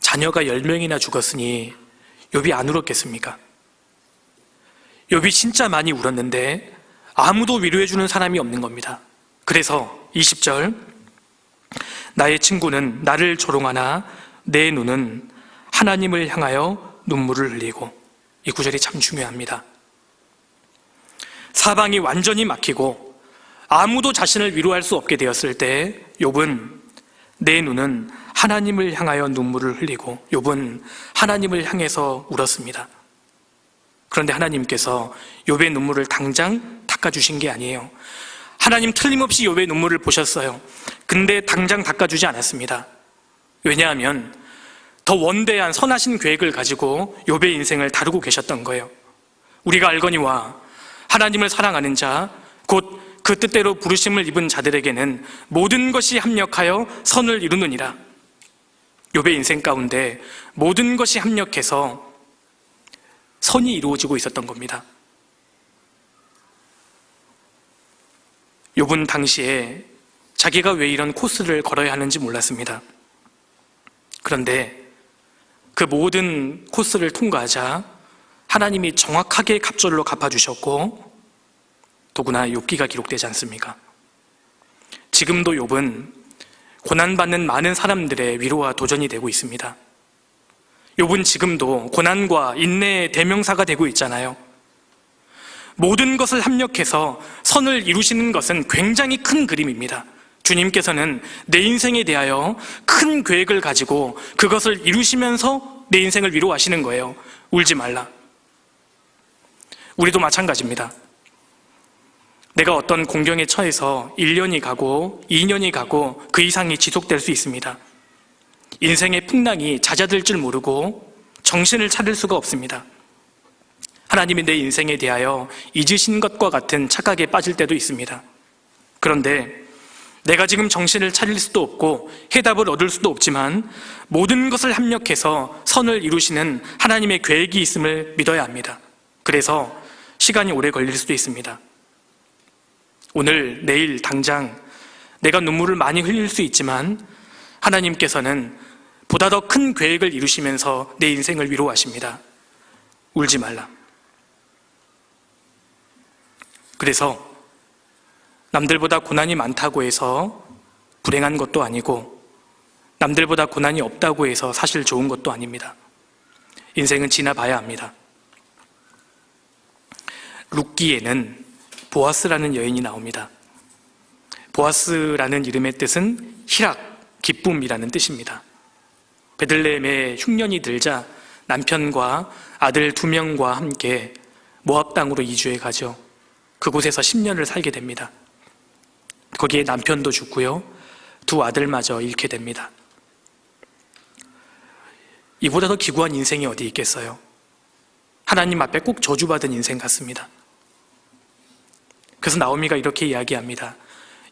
자녀가 10명이나 죽었으니 욥이 안 울었겠습니까? 욥이 진짜 많이 울었는데 아무도 위로해주는 사람이 없는 겁니다. 그래서 20절. 나의 친구는 나를 조롱하나 내 눈은 하나님을 향하여 눈물을 흘리고. 이 구절이 참 중요합니다. 사방이 완전히 막히고 아무도 자신을 위로할 수 없게 되었을 때 욥은 내 눈은 하나님을 향하여 눈물을 흘리고 욥은 하나님을 향해서 울었습니다. 그런데 하나님께서 욥의 눈물을 당장 닦아주신 게 아니에요. 하나님 틀림없이 욥의 눈물을 보셨어요. 근데 당장 닦아주지 않았습니다. 왜냐하면 더 원대한 선하신 계획을 가지고 욥의 인생을 다루고 계셨던 거예요. 우리가 알거니와 하나님을 사랑하는 자, 곧 그 뜻대로 부르심을 입은 자들에게는 모든 것이 합력하여 선을 이루느니라. 욥의 인생 가운데 모든 것이 합력해서 선이 이루어지고 있었던 겁니다. 욥은 당시에 자기가 왜 이런 코스를 걸어야 하는지 몰랐습니다. 그런데 그 모든 코스를 통과하자 하나님이 정확하게 갑절로 갚아주셨고, 더구나 욥기가 기록되지 않습니까? 지금도 욥은 고난받는 많은 사람들의 위로와 도전이 되고 있습니다. 욥은 지금도 고난과 인내의 대명사가 되고 있잖아요. 모든 것을 합력해서 선을 이루시는 것은 굉장히 큰 그림입니다. 주님께서는 내 인생에 대하여 큰 계획을 가지고 그것을 이루시면서 내 인생을 위로하시는 거예요. 울지 말라. 우리도 마찬가지입니다. 내가 어떤 공경에 처해서 1년이 가고 2년이 가고 그 이상이 지속될 수 있습니다. 인생의 풍랑이 잦아들 줄 모르고 정신을 차릴 수가 없습니다. 하나님이 내 인생에 대하여 잊으신 것과 같은 착각에 빠질 때도 있습니다. 그런데 내가 지금 정신을 차릴 수도 없고 해답을 얻을 수도 없지만 모든 것을 합력해서 선을 이루시는 하나님의 계획이 있음을 믿어야 합니다. 그래서 시간이 오래 걸릴 수도 있습니다. 오늘, 내일, 당장 내가 눈물을 많이 흘릴 수 있지만 하나님께서는 보다 더 큰 계획을 이루시면서 내 인생을 위로하십니다. 울지 말라. 그래서 남들보다 고난이 많다고 해서 불행한 것도 아니고 남들보다 고난이 없다고 해서 사실 좋은 것도 아닙니다. 인생은 지나봐야 합니다. 룻기에는 보아스라는 여인이 나옵니다. 보아스라는 이름의 뜻은 희락, 기쁨이라는 뜻입니다. 베들레헴에 흉년이 들자 남편과 아들 2명과 함께 모압 땅으로 이주해 가죠. 그곳에서 10년을 살게 됩니다. 거기에 남편도 죽고요, 2 아들마저 잃게 됩니다. 이보다 더 기구한 인생이 어디 있겠어요? 하나님 앞에 꼭 저주받은 인생 같습니다. 그래서 나오미가 이렇게 이야기합니다.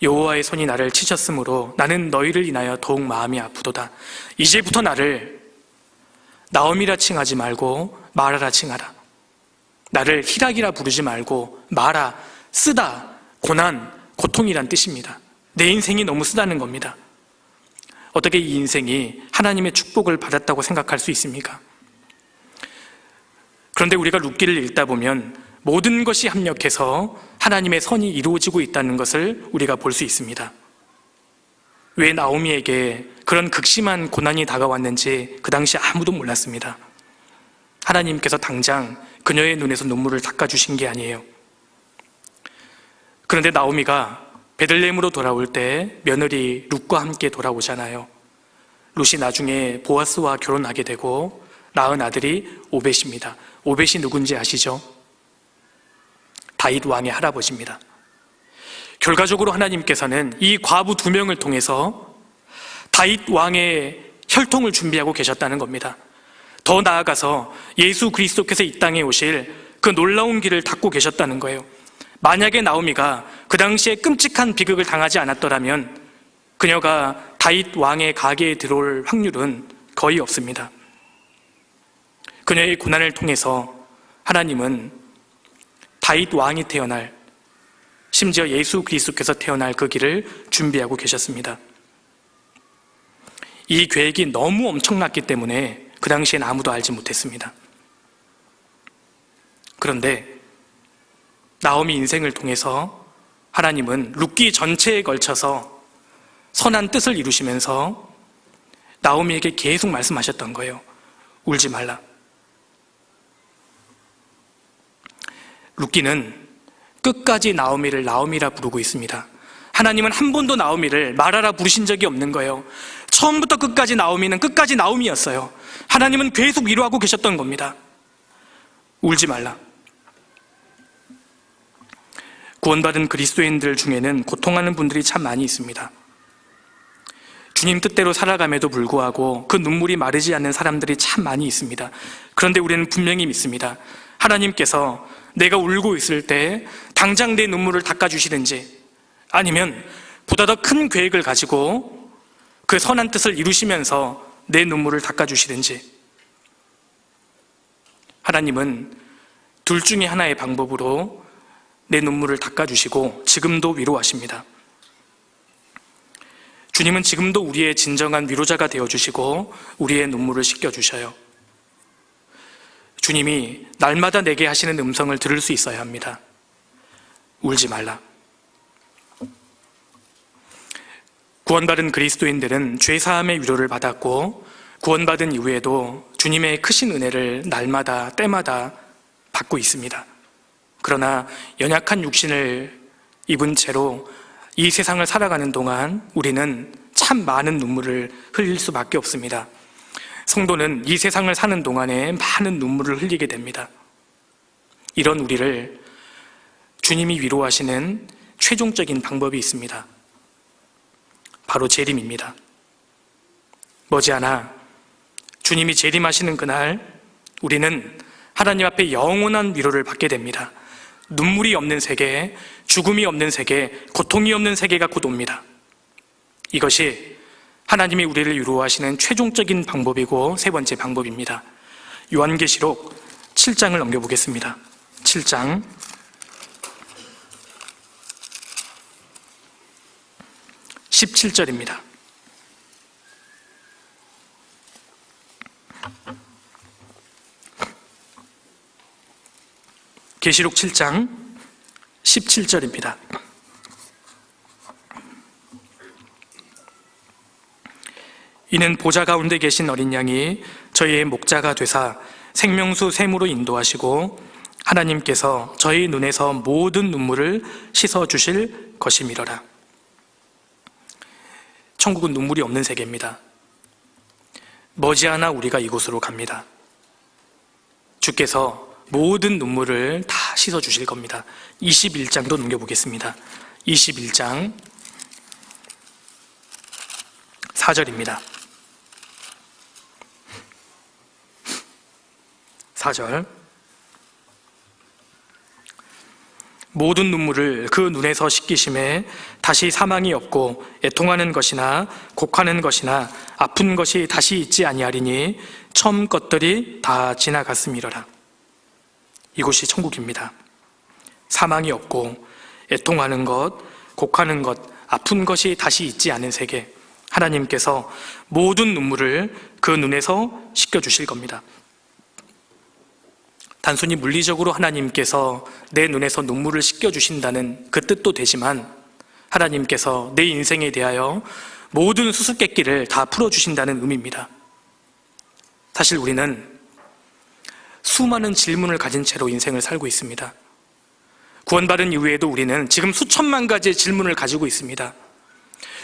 여호와의 손이 나를 치셨으므로 나는 너희를 인하여 더욱 마음이 아프도다. 이제부터 나를 나오미라 칭하지 말고 마라라 칭하라. 나를 희락이라 부르지 말고 마라, 쓰다, 고난, 고통이란 뜻입니다. 내 인생이 너무 쓰다는 겁니다. 어떻게 이 인생이 하나님의 축복을 받았다고 생각할 수 있습니까? 그런데 우리가 룻기를 읽다 보면 모든 것이 합력해서 하나님의 선이 이루어지고 있다는 것을 우리가 볼 수 있습니다. 왜 나오미에게 그런 극심한 고난이 다가왔는지 그 당시 아무도 몰랐습니다. 하나님께서 당장 그녀의 눈에서 눈물을 닦아주신 게 아니에요. 그런데 나오미가 베들레헴으로 돌아올 때 며느리 룻과 함께 돌아오잖아요. 룻이 나중에 보아스와 결혼하게 되고 낳은 아들이 오벳입니다. 오벳이 누군지 아시죠? 다윗 왕의 할아버지입니다. 결과적으로 하나님께서는 이 과부 2명을 통해서 다윗 왕의 혈통을 준비하고 계셨다는 겁니다. 더 나아가서 예수 그리스도께서 이 땅에 오실 그 놀라운 길을 닫고 계셨다는 거예요. 만약에 나오미가 그 당시에 끔찍한 비극을 당하지 않았더라면 그녀가 다윗 왕의 가게에 들어올 확률은 거의 없습니다. 그녀의 고난을 통해서 하나님은 다윗 왕이 태어날, 심지어 예수 그리스도께서 태어날 그 길을 준비하고 계셨습니다. 이 계획이 너무 엄청났기 때문에 그 당시엔 아무도 알지 못했습니다. 그런데 나오미 인생을 통해서 하나님은 룻기 전체에 걸쳐서 선한 뜻을 이루시면서 나오미에게 계속 말씀하셨던 거예요. 울지 말라. 룻기는 끝까지 나오미를 나오미라 부르고 있습니다. 하나님은 한 번도 나오미를 마라라 부르신 적이 없는 거예요. 처음부터 끝까지 나오미는 끝까지 나오미였어요. 하나님은 계속 위로하고 계셨던 겁니다. 울지 말라. 구원받은 그리스도인들 중에는 고통하는 분들이 참 많이 있습니다. 주님 뜻대로 살아감에도 불구하고 그 눈물이 마르지 않는 사람들이 참 많이 있습니다. 그런데 우리는 분명히 믿습니다. 하나님께서 내가 울고 있을 때 당장 내 눈물을 닦아주시든지 아니면 보다 더 큰 계획을 가지고 그 선한 뜻을 이루시면서 내 눈물을 닦아주시든지, 하나님은 둘 중에 하나의 방법으로 내 눈물을 닦아주시고 지금도 위로하십니다. 주님은 지금도 우리의 진정한 위로자가 되어주시고 우리의 눈물을 씻겨주셔요. 주님이 날마다 내게 하시는 음성을 들을 수 있어야 합니다. 울지 말라. 구원받은 그리스도인들은 죄사함의 위로를 받았고 구원받은 이후에도 주님의 크신 은혜를 날마다 때마다 받고 있습니다. 그러나 연약한 육신을 입은 채로 이 세상을 살아가는 동안 우리는 참 많은 눈물을 흘릴 수밖에 없습니다. 성도는 이 세상을 사는 동안에 많은 눈물을 흘리게 됩니다. 이런 우리를 주님이 위로하시는 최종적인 방법이 있습니다. 바로 재림입니다. 머지않아 주님이 재림하시는 그날 우리는 하나님 앞에 영원한 위로를 받게 됩니다. 눈물이 없는 세계, 죽음이 없는 세계, 고통이 없는 세계가 곧 옵니다. 이것이 하나님이 우리를 위로하시는 최종적인 방법이고 세 번째 방법입니다. 요한계시록 7장을 넘겨보겠습니다. 7장 17절입니다. 계시록 7장 17절입니다. 이는 보좌 가운데 계신 어린 양이 저희의 목자가 되사 생명수 샘으로 인도하시고 하나님께서 저희 눈에서 모든 눈물을 씻어주실 것이미러라. 천국은 눈물이 없는 세계입니다. 머지않아 우리가 이곳으로 갑니다. 주께서 모든 눈물을 다 씻어주실 겁니다. 21장도 넘겨보겠습니다. 21장 4절입니다. 4절 모든 눈물을 그 눈에서 씻기심에 다시 사망이 없고 애통하는 것이나 곡하는 것이나 아픈 것이 다시 있지 아니하리니 처음 것들이 다 지나갔음이러라. 이곳이 천국입니다. 사망이 없고 애통하는 것, 곡하는 것, 아픈 것이 다시 있지 않은 세계, 하나님께서 모든 눈물을 그 눈에서 씻겨주실 겁니다. 단순히 물리적으로 하나님께서 내 눈에서 눈물을 씻겨주신다는 그 뜻도 되지만 하나님께서 내 인생에 대하여 모든 수수께끼를 다 풀어주신다는 의미입니다. 사실 우리는 수많은 질문을 가진 채로 인생을 살고 있습니다. 구원받은 이후에도 우리는 지금 수천만 가지의 질문을 가지고 있습니다.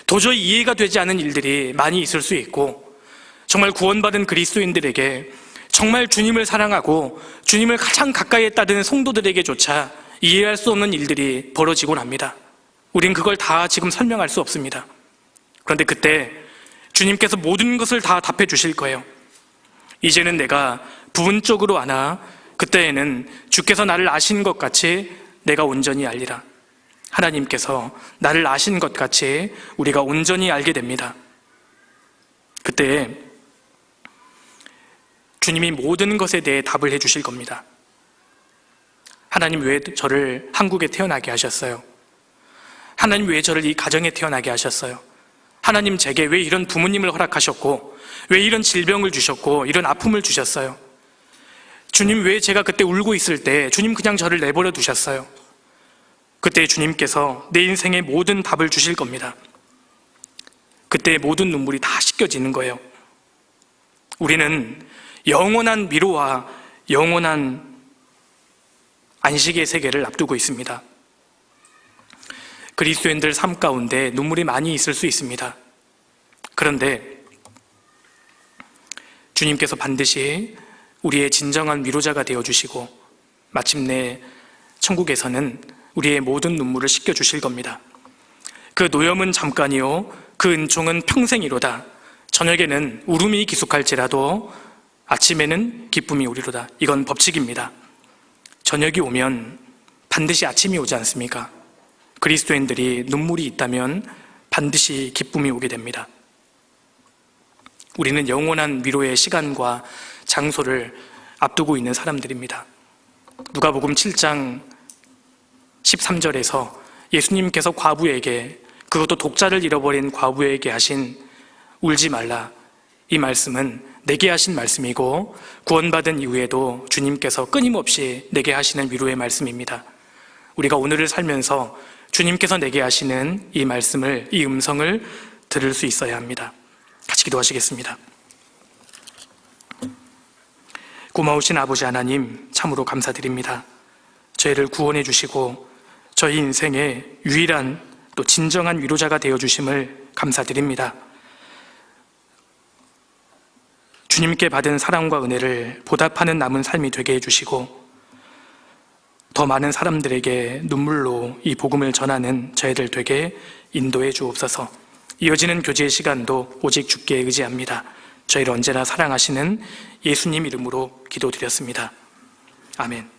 도저히 이해가 되지 않은 일들이 많이 있을 수 있고 정말 구원받은 그리스도인들에게 정말 주님을 사랑하고 주님을 가장 가까이 했다는 성도들에게조차 이해할 수 없는 일들이 벌어지곤 합니다. 우린 그걸 다 지금 설명할 수 없습니다. 그런데 그때 주님께서 모든 것을 다 답해 주실 거예요. 이제는 내가 부분적으로 아나 그때에는 주께서 나를 아신 것 같이 내가 온전히 알리라. 하나님께서 나를 아신 것 같이 우리가 온전히 알게 됩니다. 그때 주님이 모든 것에 대해 답을 해주실 겁니다. 하나님 왜 저를 한국에 태어나게 하셨어요? 하나님 왜 저를 이 가정에 태어나게 하셨어요? 하나님 제게 왜 이런 부모님을 허락하셨고 왜 이런 질병을 주셨고 이런 아픔을 주셨어요? 주님 왜 제가 그때 울고 있을 때 주님 그냥 저를 내버려 두셨어요? 그때 주님께서 내 인생의 모든 답을 주실 겁니다. 그때 모든 눈물이 다 씻겨지는 거예요. 우리는 영원한 위로와 영원한 안식의 세계를 앞두고 있습니다. 그리스도인들 삶 가운데 눈물이 많이 있을 수 있습니다. 그런데 주님께서 반드시 우리의 진정한 위로자가 되어주시고 마침내 천국에서는 우리의 모든 눈물을 씻겨주실 겁니다. 그 노염은 잠깐이요 그 은총은 평생이로다. 저녁에는 울음이 기숙할지라도 아침에는 기쁨이 오리로다. 이건 법칙입니다. 저녁이 오면 반드시 아침이 오지 않습니까? 그리스도인들이 눈물이 있다면 반드시 기쁨이 오게 됩니다. 우리는 영원한 위로의 시간과 장소를 앞두고 있는 사람들입니다. 누가복음 7장 13절에서 예수님께서 과부에게 그것도 독자를 잃어버린 과부에게 하신 울지 말라, 이 말씀은 내게 하신 말씀이고 구원받은 이후에도 주님께서 끊임없이 내게 하시는 위로의 말씀입니다. 우리가 오늘을 살면서 주님께서 내게 하시는 이 말씀을, 이 음성을 들을 수 있어야 합니다. 같이 기도하시겠습니다. 고마우신 아버지 하나님, 참으로 감사드립니다. 저희를 구원해 주시고 저희 인생의 유일한 또 진정한 위로자가 되어 주심을 감사드립니다. 주님께 받은 사랑과 은혜를 보답하는 남은 삶이 되게 해주시고 더 많은 사람들에게 눈물로 이 복음을 전하는 저희들 되게 인도해 주옵소서. 이어지는 교제의 시간도 오직 주께 의지합니다. 저희를 언제나 사랑하시는 예수님 이름으로 기도드렸습니다. 아멘.